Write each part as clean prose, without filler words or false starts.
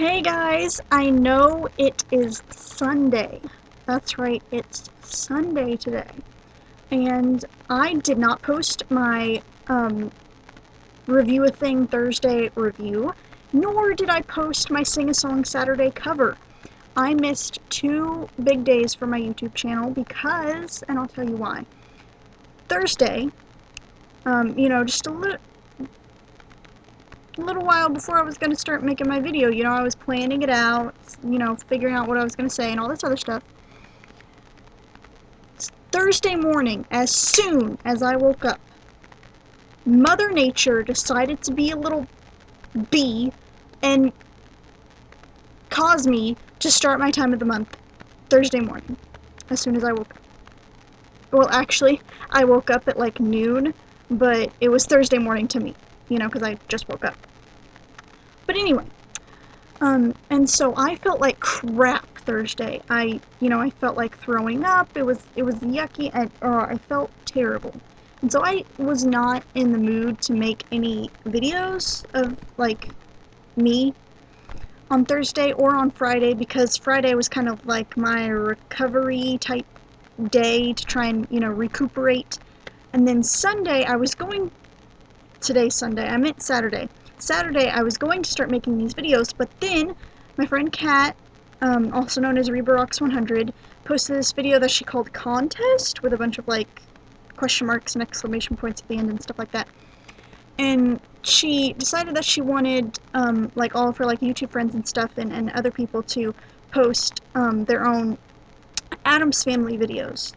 Hey guys, I know it is Sunday. That's right, it's Sunday today. And I did not post my Review a Thing Thursday review, nor did I post my Sing a Song Saturday cover. I missed 2 big days for my YouTube channel because, and I'll tell you why. Thursday, just a little while before I was going to start making my video, I was planning it out, figuring out what I was going to say and all this other stuff. Thursday morning, as soon as I woke up, Mother Nature decided to be a little bee and cause me to start my time of the month Thursday morning, as soon as I woke up. Well, actually, I woke up at like noon, but it was Thursday morning to me, because I just woke up. But anyway, and so I felt like crap Thursday. I felt like throwing up. It was yucky, and I felt terrible. And so I was not in the mood to make any videos of like me on Thursday or on Friday, because Friday was kind of like my recovery type day to try and recuperate. And then Sunday today's Sunday, I meant Saturday. Saturday I was going to start making these videos, but then my friend Kat, also known as RebaRocks100, posted this video that she called Contest, with a bunch of like question marks and exclamation points at the end and stuff like that. And she decided that she wanted like all of her like YouTube friends and stuff and other people to post their own Addams Family videos.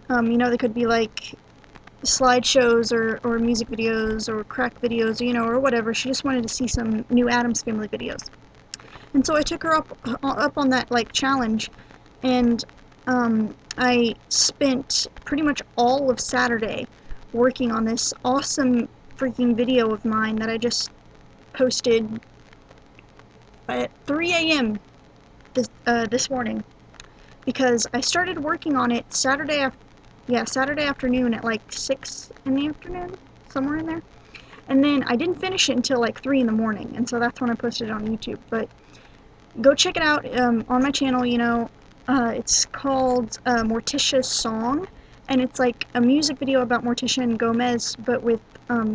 They could be like slideshows or music videos or crack videos, or whatever. She just wanted to see some new Addams Family videos. And so I took her up on that like challenge, and I spent pretty much all of Saturday working on this awesome freaking video of mine that I just posted at 3 a.m. this morning, because I started working on it Saturday afternoon at like 6 in the afternoon, somewhere in there. And then I didn't finish it until like 3 in the morning, and so that's when I posted it on YouTube. But go check it out on my channel. It's called Morticia's Song, and it's like a music video about Morticia and Gomez, but with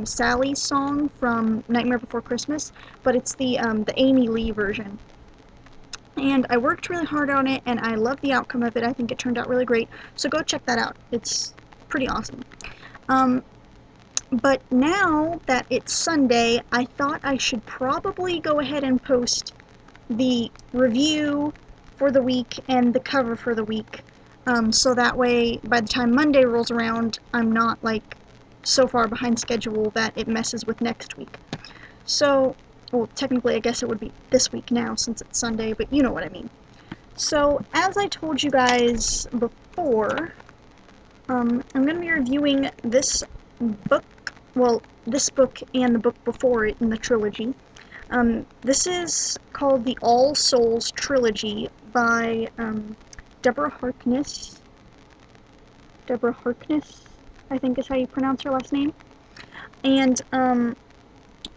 Sally's song from Nightmare Before Christmas, but it's the Amy Lee version. And I worked really hard on it, and I love the outcome of it. I think it turned out really great, so go check that out. It's pretty awesome. But now that it's Sunday, I thought I should probably go ahead and post the review for the week and the cover for the week, so that way by the time Monday rolls around, I'm not like so far behind schedule that it messes with next week. So, well, technically I guess it would be this week now since it's Sunday, but you know what I mean. So, as I told you guys before, I'm going to be reviewing this book, well, this book and the book before it in the trilogy. This is called the All Souls Trilogy by Deborah Harkness. Deborah Harkness, I think is how you pronounce her last name. And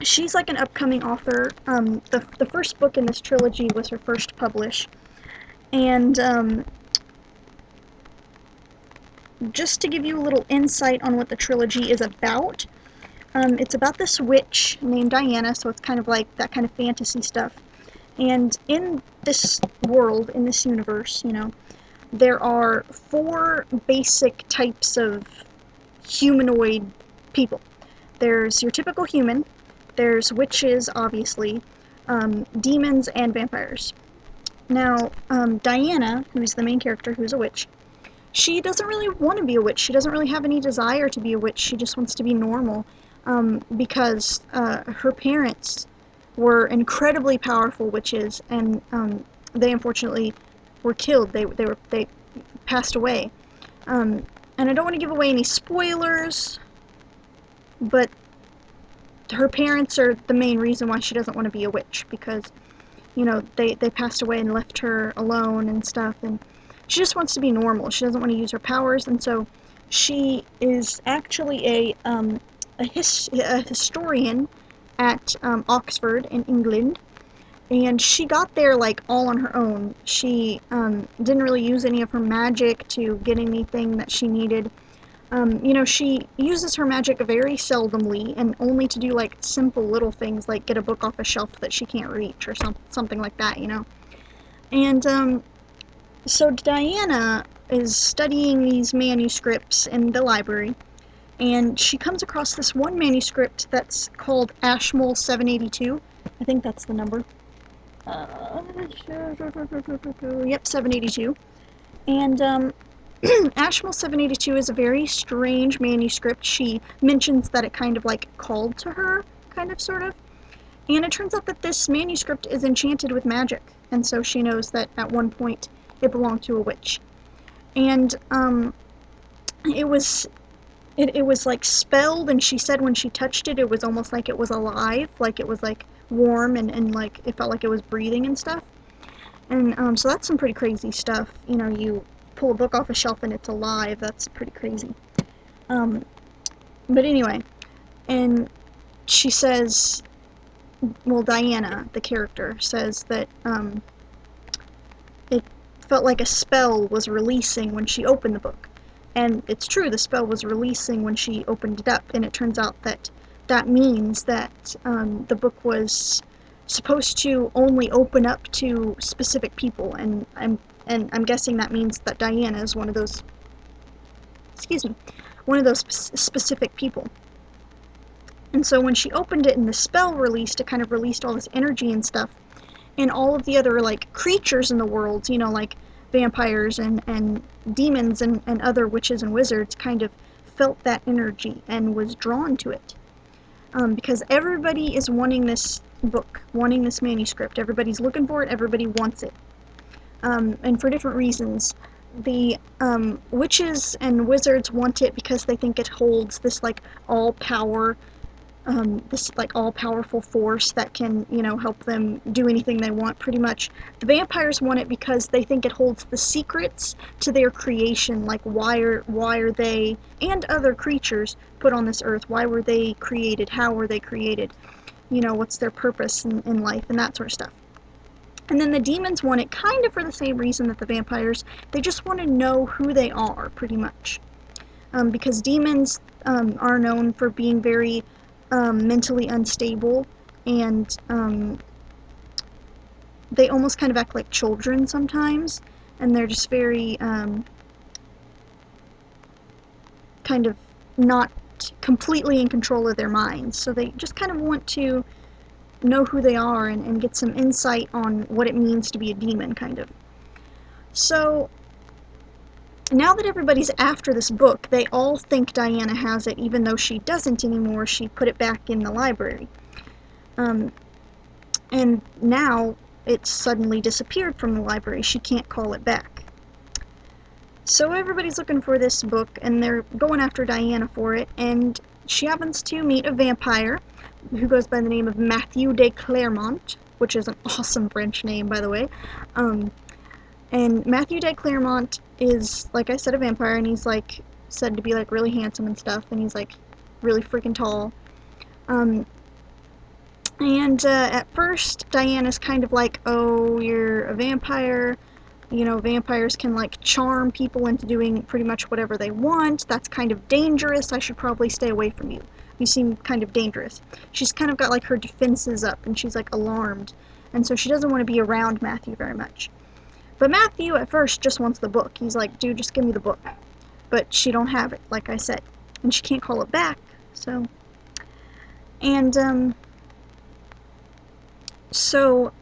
she's like an upcoming author. The first book in this trilogy was her first publish. And just to give you a little insight on what the trilogy is about, it's about this witch named Diana, so it's kind of like that kind of fantasy stuff. And in this world, in this universe, there are 4 basic types of humanoid people. There's your typical human, there's witches, obviously, demons, and vampires. Now, Diana, who's the main character, who's a witch, she doesn't really want to be a witch. She doesn't really have any desire to be a witch. She just wants to be normal, because her parents were incredibly powerful witches, and they unfortunately were killed. They passed away. And I don't want to give away any spoilers, but her parents are the main reason why she doesn't want to be a witch, because they passed away and left her alone and stuff, and she just wants to be normal. She doesn't want to use her powers, and so she is actually a historian at Oxford in England, And she got there like all on her own. She didn't really use any of her magic to get anything that she needed. You know, she uses her magic very seldomly and only to do like simple little things like get a book off a shelf that she can't reach or something like that, you know. And so Diana is studying these manuscripts in the library, and she comes across this one manuscript that's called Ashmole 782. I think that's the number. Yep, 782. And Ashmole 782 is a very strange manuscript. She mentions that it kind of like called to her, kind of, sort of. And it turns out that this manuscript is enchanted with magic, and so she knows that at one point it belonged to a witch. And it was like spelled, and she said when she touched it, it was almost like it was alive, like it was like warm and like it felt like it was breathing and stuff. And so that's some pretty crazy stuff. You know, you pull a book off a shelf and it's alive. That's pretty crazy. But anyway, and she says, well, Diana, the character, says that it felt like a spell was releasing when she opened the book. And it's true, the spell was releasing when she opened it up, and it turns out that that means that the book was supposed to only open up to specific people, and I'm guessing that means that Diana is one of those, one of those specific people. And so when she opened it and the spell released, it kind of released all this energy and stuff, and all of the other like creatures in the world, you know, like vampires and demons and other witches and wizards kind of felt that energy and was drawn to it. Because everybody is wanting this book, wanting this manuscript. Everybody's looking for it, everybody wants it. And for different reasons. The witches and wizards want it because they think it holds this like all-powerful force that can, you know, help them do anything they want, pretty much. The vampires want it because they think it holds the secrets to their creation, like why are they, and other creatures, put on this earth? Why were they created? How were they created? You know, what's their purpose in life, and that sort of stuff. And then the demons want it kind of for the same reason that the vampires. They just want to know who they are, pretty much. Because demons are known for being very mentally unstable, and they almost kind of act like children sometimes, and they're just very kind of not completely in control of their minds. So they just kind of want to know who they are and get some insight on what it means to be a demon, kind of. So now that everybody's after this book, they all think Diana has it, even though she doesn't anymore. She put it back in the library. And now it's suddenly disappeared from the library. She can't call it back. So everybody's looking for this book, and they're going after Diana for it, and she happens to meet a vampire who goes by the name of Matthew de Clermont, which is an awesome French name, by the way. And Matthew de Clermont is, like I said, a vampire, and he's like said to be like really handsome and stuff, and he's like really freaking tall. At first, Diana's kind of like, oh, you're a vampire. You know, vampires can like charm people into doing pretty much whatever they want. That's kind of dangerous. I should probably stay away from you. You seem kind of dangerous. She's kind of got like her defenses up, and she's like alarmed. And so she doesn't want to be around Matthew very much. But Matthew at first just wants the book. He's like, dude, just give me the book. But she don't have it, like I said. And she can't call it back, so. And, so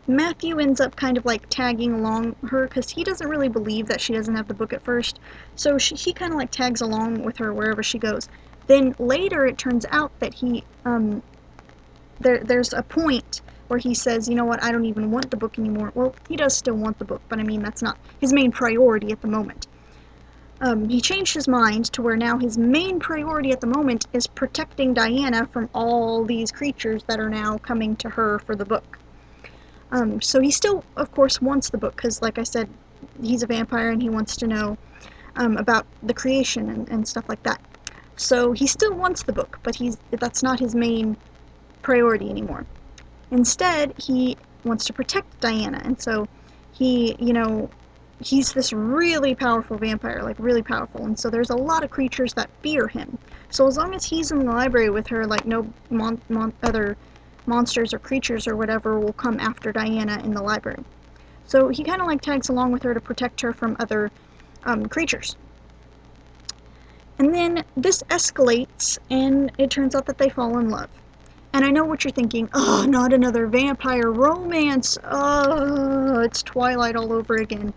Matthew ends up kind of like tagging along her, because he doesn't really believe that she doesn't have the book at first. So he kind of like tags along with her wherever she goes. Then later it turns out that there's a point where he says, you know what, I don't even want the book anymore. Well, he does still want the book, but I mean, that's not his main priority at the moment. He changed his mind to where now his main priority at the moment is protecting Diana from all these creatures that are now coming to her for the book. So he still, of course, wants the book, because, like I said, he's a vampire and he wants to know about the creation and stuff like that. So he still wants the book, but that's not his main priority anymore. Instead, he wants to protect Diana, and so he, he's this really powerful vampire, like really powerful, and so there's a lot of creatures that fear him. So as long as he's in the library with her, like no other monsters or creatures or whatever will come after Diana in the library. So he kind of like tags along with her to protect her from other creatures. And then this escalates, and it turns out that they fall in love. And I know what you're thinking, oh, not another vampire romance, oh, it's Twilight all over again.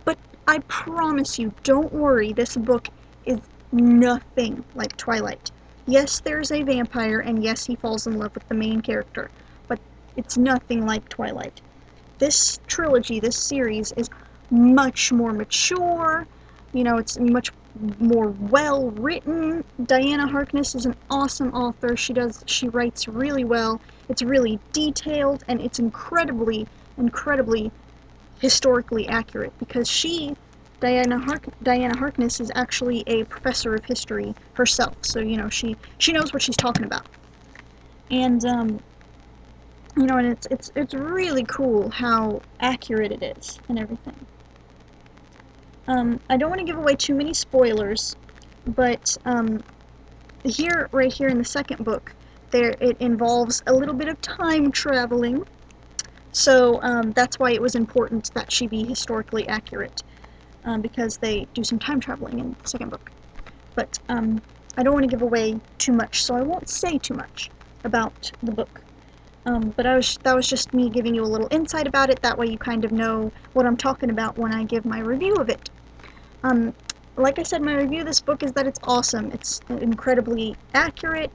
But I promise you, don't worry, this book is nothing like Twilight. Yes, there's a vampire, and yes, he falls in love with the main character, but it's nothing like Twilight. This trilogy, this series, is much more mature, it's much more well written. Diana Harkness is an awesome author. She writes really well. It's really detailed, and it's incredibly historically accurate, because Diana Harkness is actually a professor of history herself. So, she knows what she's talking about. And and it's really cool how accurate it is and everything. I don't want to give away too many spoilers, but right here in the second book, it involves a little bit of time traveling. So that's why it was important that she be historically accurate, because they do some time traveling in the second book. But I don't want to give away too much, so I won't say too much about the book. But that was just me giving you a little insight about it. That way you kind of know what I'm talking about when I give my review of it. Like I said, my review of this book is that it's awesome. It's incredibly accurate.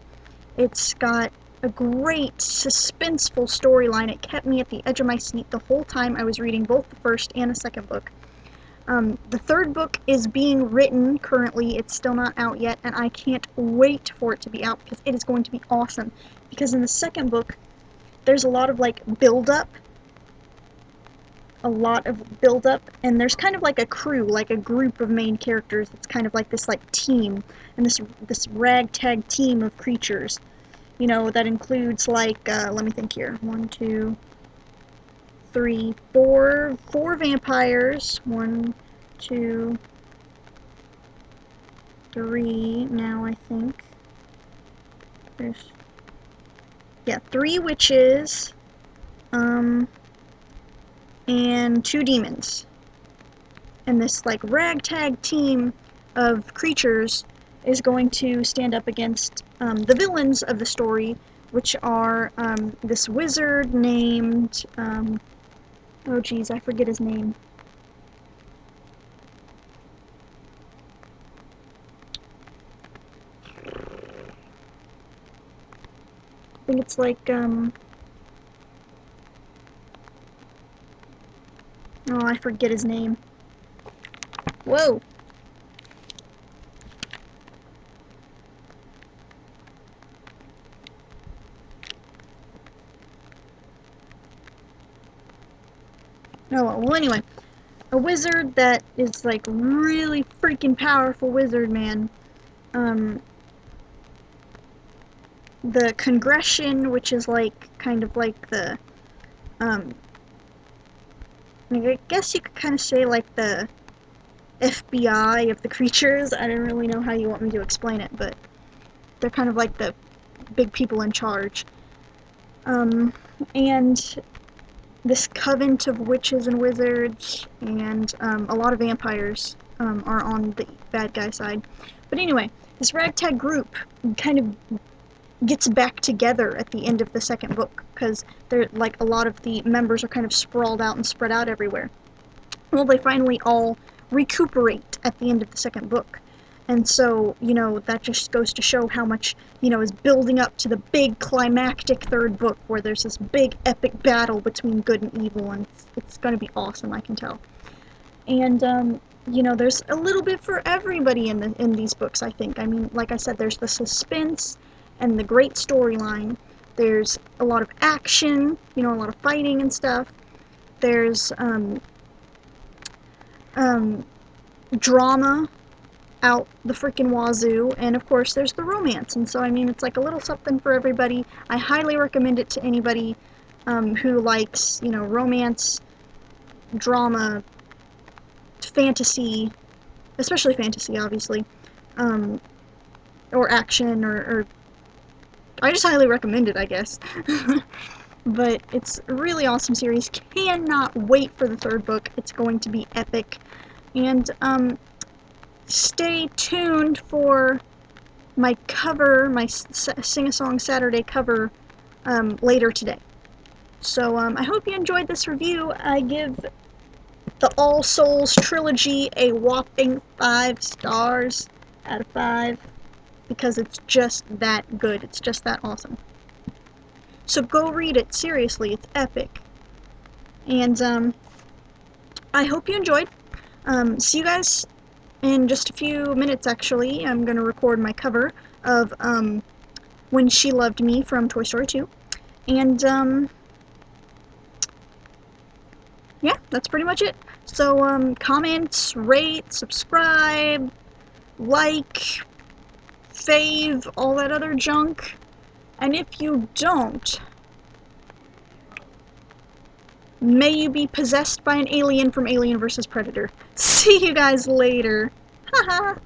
It's got a great suspenseful storyline. It kept me at the edge of my seat the whole time I was reading both the first and the second book. The third book is being written currently. It's still not out yet, and I can't wait for it to be out, because it is going to be awesome. Because in the second book, there's a lot of build-up, and there's kind of like a crew, like a group of main characters. It's kind of like this team, and this ragtag team of creatures, that includes let me think here, 1, 2, 3, 4 vampires, 1, 2, 3 now, I think. There's 3 witches, and 2 demons. And this ragtag team of creatures is going to stand up against the villains of the story, which are this wizard named oh geez, I forget his name. I think it's oh, I forget his name. Whoa! Oh well, anyway. A wizard that is really freaking powerful wizard, man. The Congression, which is kind of the I guess you could kind of say the FBI of the creatures. I don't really know how you want me to explain it, but they're kind of the big people in charge. And this coven of witches and wizards and a lot of vampires are on the bad guy side. But anyway, this ragtag group kind of gets back together at the end of the second book, because they're a lot of the members are kind of sprawled out and spread out everywhere. Well, they finally all recuperate at the end of the second book. And so, that just goes to show how much, is building up to the big climactic third book, where there's this big epic battle between good and evil, and it's going to be awesome, I can tell. And, there's a little bit for everybody in these books, I think. I mean, like I said, there's the suspense and the great storyline. There's a lot of action, a lot of fighting and stuff. There's, drama. out the freaking wazoo, and of course there's the romance, and so I mean it's like a little something for everybody. I highly recommend it to anybody who likes, you know, romance, drama, fantasy, especially fantasy, obviously, or action, or I just highly recommend it, I guess. But it's a really awesome series. Cannot wait for the third book. It's going to be epic. And stay tuned for my cover, my Sing-A-Song Saturday cover later today. So I hope you enjoyed this review. I give the All Souls trilogy a whopping 5 stars out of 5 because it's just that good. It's just that awesome. So go read it. Seriously, it's epic. And I hope you enjoyed. See you guys in just a few minutes, actually. I'm going to record my cover of When She Loved Me from Toy Story 2. And yeah, that's pretty much it. So comment, rate, subscribe, like, fave, all that other junk. And if you don't, may you be possessed by an alien from Alien vs. Predator. See you guys later. Haha.